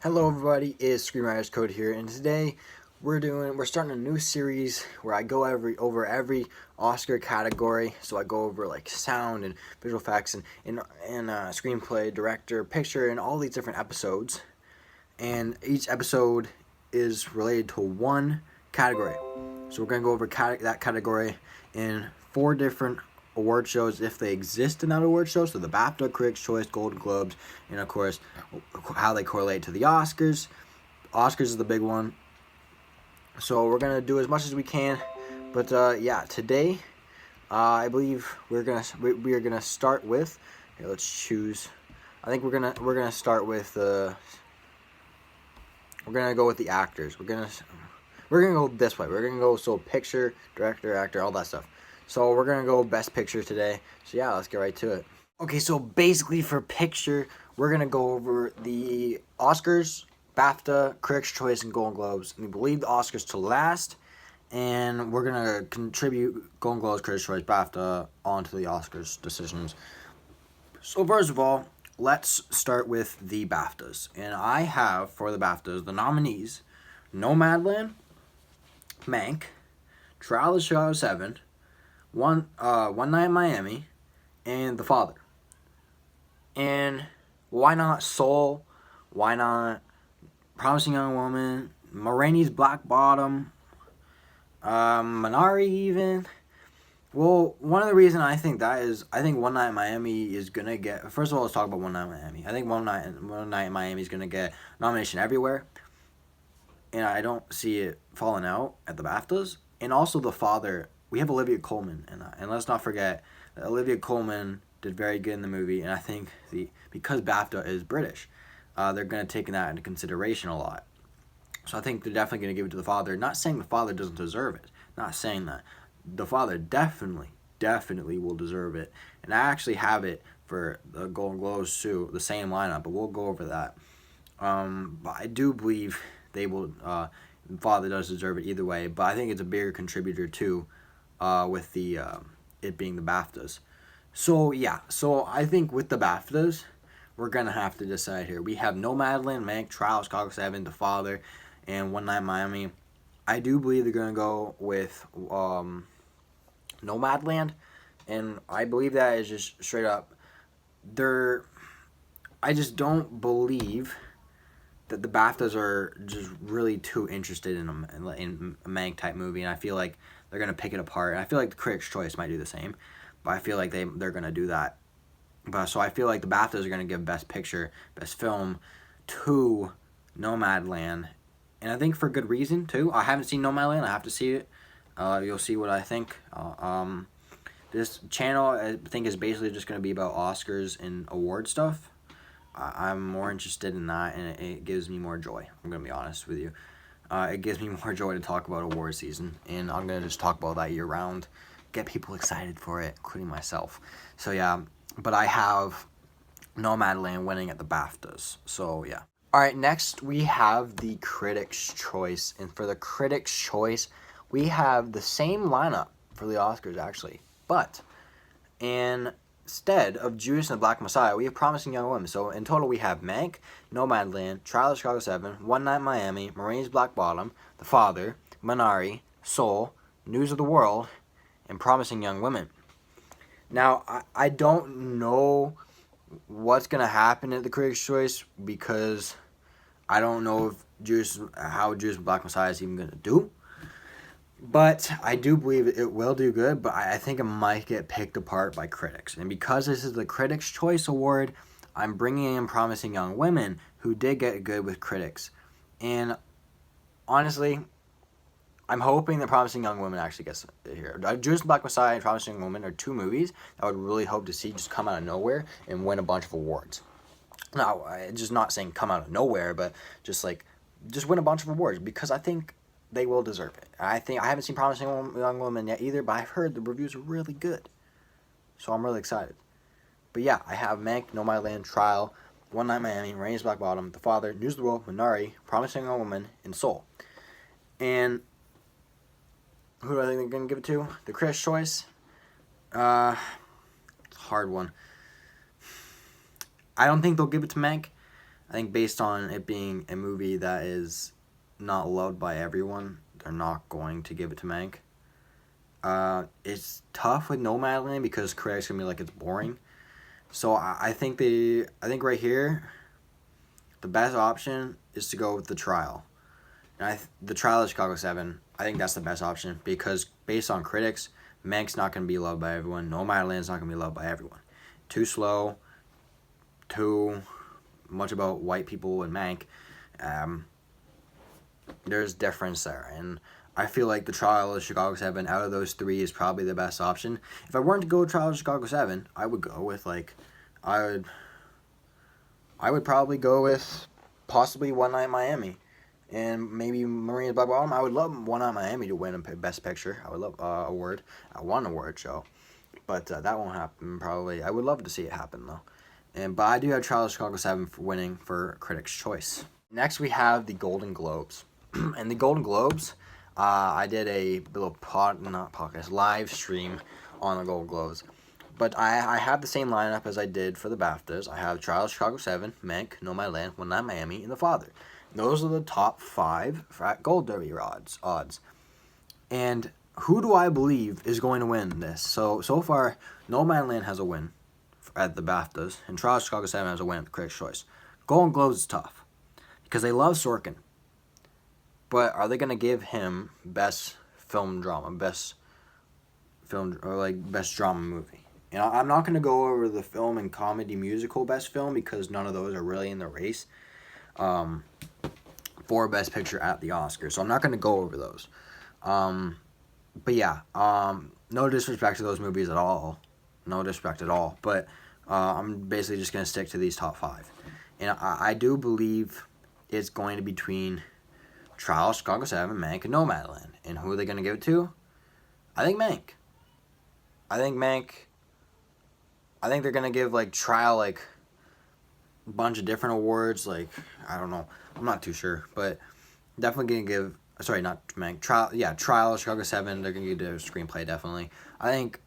Hello everybody, it's Screenwriters Code here, and today we're starting a new series where I go over every Oscar category. So I go over like sound and visual effects and screenplay, director, picture, and all these different episodes. And each episode is related to one category. So we're gonna go over that category in 4 different award shows if they exist in that award show. So the BAFTA, Critics' Choice, Golden Globes, and of course how they correlate to the Oscars. Oscars is the big one. So we're gonna do as much as we can. But yeah, today I believe we are gonna start with. Here, let's choose. I think we're gonna start with we're gonna go with the actors. We're gonna go this way. We're gonna go picture, director, actor, all that stuff. So we're gonna go best picture today. So yeah, let's get right to it. Okay, so basically for picture, we're gonna go over the Oscars, BAFTA, Critics' Choice, and Golden Globes. And we believe the Oscars to last, and we're gonna contribute Golden Globes, Critics' Choice, BAFTA onto the Oscars decisions. So first of all, let's start with the BAFTAs. And I have for the BAFTAs the nominees: Nomadland, Mank, Trial of Chicago 7, One Night in Miami, and The Father. And why not Soul? Why not Promising Young Woman? Ma Rainey's Black Bottom? Minari even? Well, one of the reasons I think that is, I think One Night in Miami is going to get... First of all, let's talk about One Night in Miami. I think One Night in Miami is going to get nomination everywhere. And I don't see it falling out at the BAFTAs. And also The Father, we have Olivia Colman. And let's not forget that Olivia Colman did very good in the movie. And I think because BAFTA is British, they're going to take that into consideration a lot. So I think they're definitely going to give it to The Father. Not saying The Father doesn't deserve it. Not saying that. The Father definitely will deserve it. And I actually have it for the Golden Globes too, the same lineup, but we'll go over that. But I do believe they will. Father does deserve it either way, but I think it's a bigger contributor too, with the it being the BAFTAs. So yeah, so I think with the BAFTAs, we're gonna have to decide here. We have Nomadland, Mank, Trial of Chicago 7, The Father, and One Night in Miami. I do believe they're gonna go with Nomadland, and I believe that is just straight up. I just don't believe that the BAFTAs are just really too interested in a Mank type movie, and I feel like they're gonna pick it apart. And I feel like the Critics' Choice might do the same, but I feel like they're gonna do that. But so I feel like the BAFTAs are gonna give Best Picture, Best Film to Nomadland, and I think for good reason too. I haven't seen Nomadland. I have to see it. You'll see what I think. This channel, I think, is basically just gonna be about Oscars and award stuff. I'm more interested in that, and it gives me more joy. I'm going to be honest with you. It gives me more joy to talk about award season, and I'm going to just talk about that year round, get people excited for it, including myself. So yeah, but I have Nomadland winning at the BAFTAs. So yeah. All right, next we have the Critics' Choice, and for the Critics' Choice, we have the same lineup for the Oscars actually, but instead of Judas and the Black Messiah, we have Promising Young Woman. So in total, we have Mank, Nomadland, Trial of Chicago 7, One Night in Miami, Ma Rainey's Black Bottom, The Father, Minari, Soul, News of the World, and Promising Young Women. Now, I don't know what's going to happen at the Critics' Choice because I don't know how Judas and Black Messiah is even going to do. But I do believe it will do good, but I think it might get picked apart by critics. And because this is the Critics' Choice Award, I'm bringing in Promising Young Women, who did get good with critics. And honestly, I'm hoping that Promising Young Women actually gets it here. Judas and Black Messiah and Promising Young Women are 2 movies I would really hope to see just come out of nowhere and win a bunch of awards. Now, I'm just not saying come out of nowhere, but just win a bunch of awards, because I think they will deserve it. I haven't seen Promising Young Woman yet either, but I've heard the reviews are really good. So I'm really excited. But yeah, I have Mank, Nomadland, Trial, One Night in Miami, Rainey's Black Bottom, The Father, News of the World, Minari, Promising Young Woman, and Soul. And who do I think they're going to give it to? The Critics' Choice? It's a hard one. I don't think they'll give it to Mank. I think based on it being a movie that is not loved by everyone, they're not going to give it to Mank. It's tough with Nomadland because critics gonna be like it's boring. So I think right here, the best option is to go with The Trial. And The Trial of Chicago 7, I think that's the best option because based on critics, Mank's not going to be loved by everyone. Nomadland's not going to be loved by everyone. Too slow, too much about white people and Mank. There's difference there. And I feel like The Trial of Chicago 7 out of those three is probably the best option. If I weren't to go Trial of Chicago 7, I would go with I would probably go with possibly One Night in Miami. And maybe Maria's Black Bottom. I would love One Night in Miami to win a Best Picture. I would love award. I want an award show. But that won't happen probably. I would love to see it happen though. But I do have Trial of Chicago 7 for winning for Critics' Choice. Next we have the Golden Globes. And the Golden Globes, I did a little live stream on the Golden Globes. But I have the same lineup as I did for the BAFTAs. I have Trial of Chicago 7, Mank, Nomadland, One Night in Miami, and The Father. Those are the top 5 for Gold Derby odds. And who do I believe is going to win this? So far, Nomadland has a win at the BAFTAs, and Trial of Chicago 7 has a win at the Critics' Choice. Golden Globes is tough because they love Sorkin. But are they going to give him best film drama, best drama movie? You know, I'm not going to go over the film and comedy musical best film because none of those are really in the race for Best Picture at the Oscars. So I'm not going to go over those. But yeah, no disrespect to those movies at all. No disrespect at all. But I'm basically just going to stick to these top 5. And I do believe it's going to be between Trial of Chicago 7, Mank, and Nomadland. And who are they going to give it to? I think Mank. I think they're going to give, Trial, a bunch of different awards. I don't know. I'm not too sure. But definitely going to give... Sorry, not Mank. Trial of Chicago 7. They're going to give it a screenplay, definitely. I think,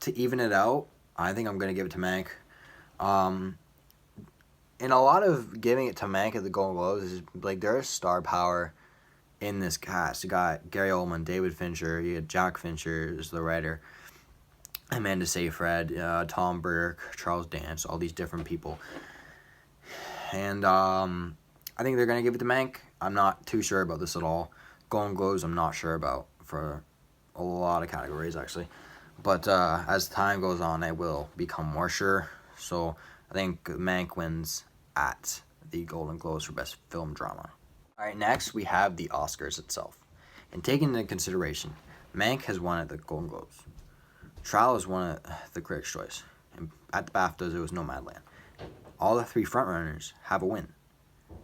to even it out, I think I'm going to give it to Mank. And a lot of giving it to Mank at the Golden Globes is, there is star power in this cast. You got Gary Oldman, David Fincher, you got Jack Fincher is the writer, Amanda Seyfried, Tom Burke, Charles Dance, all these different people. And I think they're going to give it to Mank. I'm not too sure about this at all. Golden Globes I'm not sure about for a lot of categories, actually. But as time goes on, I will become more sure. So I think Mank wins at the Golden Globes for Best Film Drama. Alright, next we have the Oscars itself. And taking into consideration, Mank has won at the Golden Globes. Trial has won at the Critics' Choice. And at the BAFTAs, it was Nomadland. All the 3 frontrunners have a win.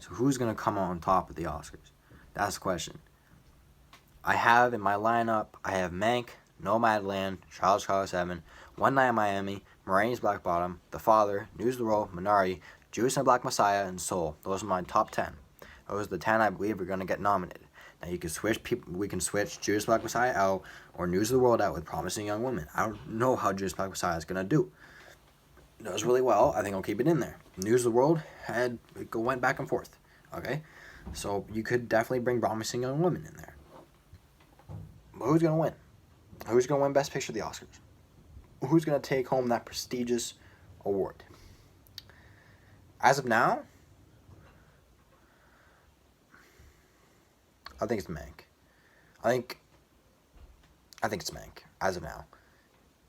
So who's going to come on top of the Oscars? That's the question. I have in my lineup, I have Mank, Nomadland, Trial of Chicago 7, One Night in Miami, Marines Black Bottom, The Father, News of the World, Minari, Judas and the Black Messiah, and Soul. Those are my top 10. Those are the 10 I believe are going to get nominated. Now you can switch people. We can switch Judas Black Messiah out or News of the World out with Promising Young Woman. I don't know how Judas Black Messiah is going to do. It does really well. I think I'll keep it in there. News of the World went back and forth. Okay, so you could definitely bring Promising Young Woman in there. But who's going to win? Who's going to win Best Picture of the Oscars? Who's going to take home that prestigious award? As of now, I think it's Mank. I think it's Mank, as of now.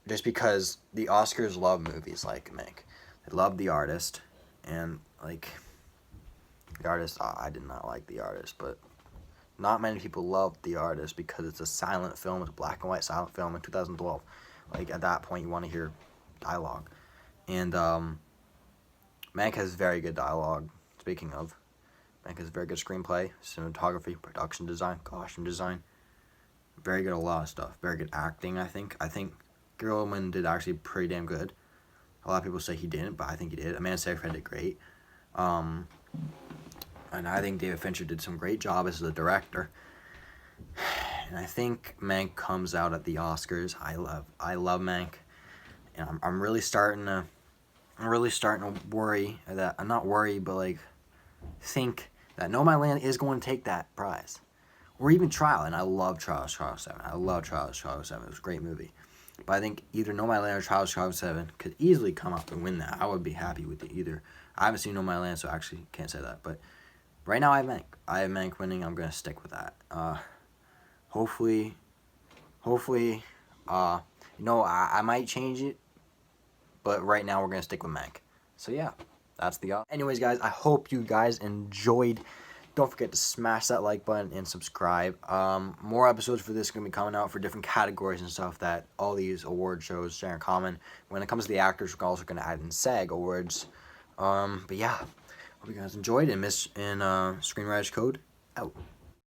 Just because the Oscars love movies like Mank. They love The Artist. And, The Artist, I did not like The Artist. But not many people love The Artist because it's a silent film. It's a black and white silent film in 2012. At that point, you want to hear dialogue. And, Mank has very good dialogue, speaking of. Mank has very good screenplay, cinematography, production design, costume design. Very good at a lot of stuff. Very good acting, I think. I think Gary Oldman did actually pretty damn good. A lot of people say he didn't, but I think he did. Amanda Seyfried did great. And I think David Fincher did some great job as the director. And I think Mank comes out at the Oscars. I love Mank. And I'm really starting to worry that, I'm not worried, but think that Nomadland is going to take that prize. Or even Trial, and I love Trial of Chicago 7. I love Trial of Chicago 7. It was a great movie. But I think either Nomadland or Trial of Chicago 7 could easily come up and win that. I would be happy with it either. I haven't seen Nomadland, so I actually can't say that. But right now I have Mank. I have Mank winning. I'm going to stick with that. Hopefully, I might change it. But right now we're going to stick with Mank. So yeah, that's the... Anyways, guys, I hope you guys enjoyed. Don't forget to smash that like button and subscribe. More episodes for this are going to be coming out for different categories and stuff that all these award shows share in common. When it comes to the actors, we're also going to add in SAG awards. But yeah, hope you guys enjoyed, and Screenwriters Code out.